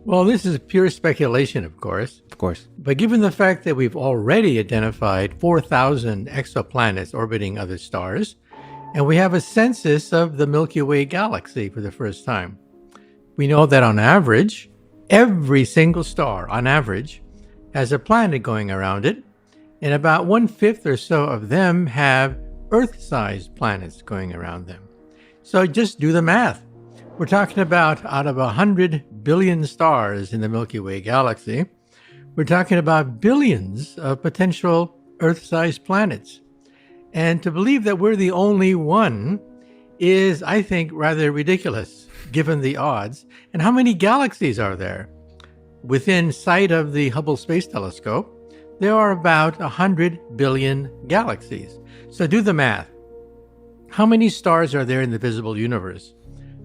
Well, this is pure speculation, of course. Of course. But given the fact that we've already identified 4,000 exoplanets orbiting other stars, and we have a census of the Milky Way galaxy for the first time, we know that on average, every single star, on average, has a planet going around it, and about 1/5 or so of them have Earth-sized planets going around them. So just do the math. We're talking about out of 100 billion stars in the Milky Way galaxy, we're talking about billions of potential Earth-sized planets. And to believe that we're the only one is, I think, rather ridiculous, given the odds. And how many galaxies are there? Within sight of the Hubble Space Telescope, there are about 100 billion galaxies. So do the math. How many stars are there in the visible universe?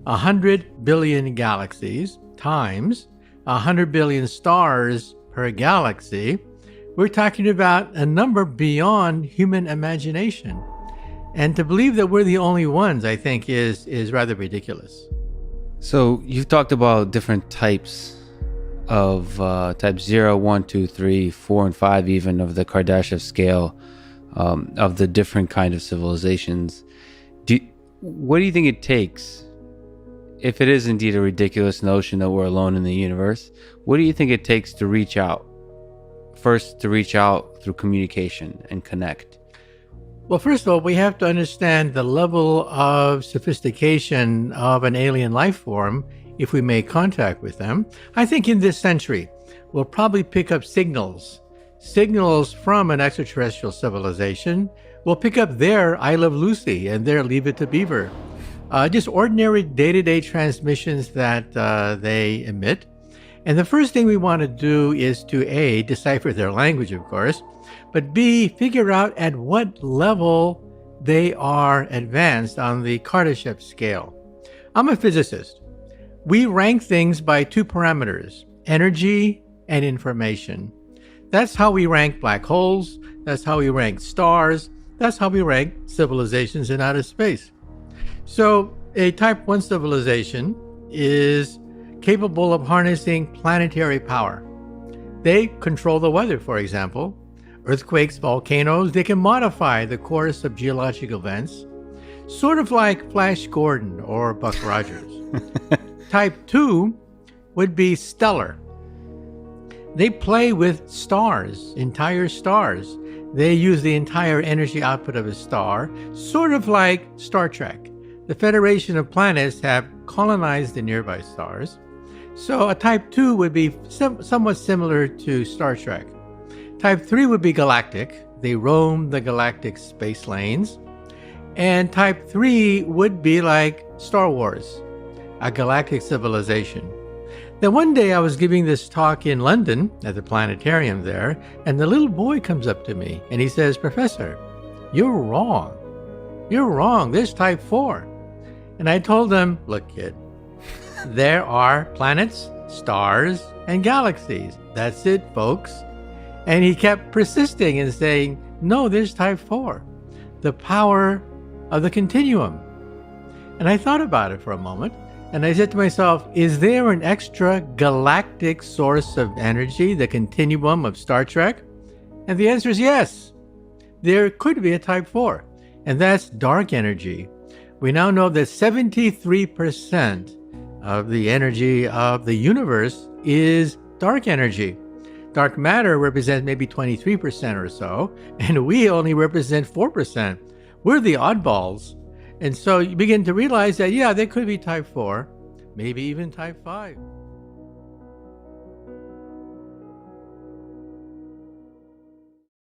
100 billion galaxies times 100 billion stars per galaxy. We're talking about a number beyond human imagination. And to believe that we're the only ones, I think, is rather ridiculous. So you've talked about different types of type 0, 1, 2, 3, 4, and 5 even of the Kardashev scale of the different kind of civilizations. What do you think it takes, if it is indeed a ridiculous notion that we're alone in the universe, what do you think it takes to reach out? First, to reach out through communication and connect. Well, first of all, we have to understand the level of sophistication of an alien life form if we make contact with them. I think in this century, we'll probably pick up signals from an extraterrestrial civilization. We'll pick up their I Love Lucy and their Leave It to Beaver. Just ordinary day-to-day transmissions that they emit. And the first thing we want to do is to A, decipher their language, of course, but B, figure out at what level they are advanced on the Kardashev scale. I'm a physicist. We rank things by two parameters, energy and information. That's how we rank black holes. That's how we rank stars. That's how we rank civilizations in outer space. So a type 1 civilization is capable of harnessing planetary power. They control the weather, for example. Earthquakes, volcanoes, they can modify the course of geological events, sort of like Flash Gordon or Buck Rogers. Type 2 would be stellar. They play with stars, entire stars. They use the entire energy output of a star, sort of like Star Trek. The Federation of Planets have colonized the nearby stars. So a type 2 would be somewhat similar to Star Trek. Type 3 would be galactic. They roam the galactic space lanes. And type 3 would be like Star Wars, a galactic civilization. Then one day I was giving this talk in London at the planetarium there, and the little boy comes up to me and he says, "Professor, you're wrong. You're wrong. There's type 4. And I told him, "Look, kid, there are planets, stars, and galaxies. That's it, folks." And he kept persisting and saying, "No, there's type 4, the power of the continuum." And I thought about it for a moment, and I said to myself, is there an extra galactic source of energy, the continuum of Star Trek? And the answer is yes. There could be a type 4, and that's dark energy. We now know that 73% of the energy of the universe is dark energy. Dark matter represents maybe 23% or so, and we only represent 4%. We're the oddballs. And so you begin to realize that, yeah, there could be type 4, maybe even type 5.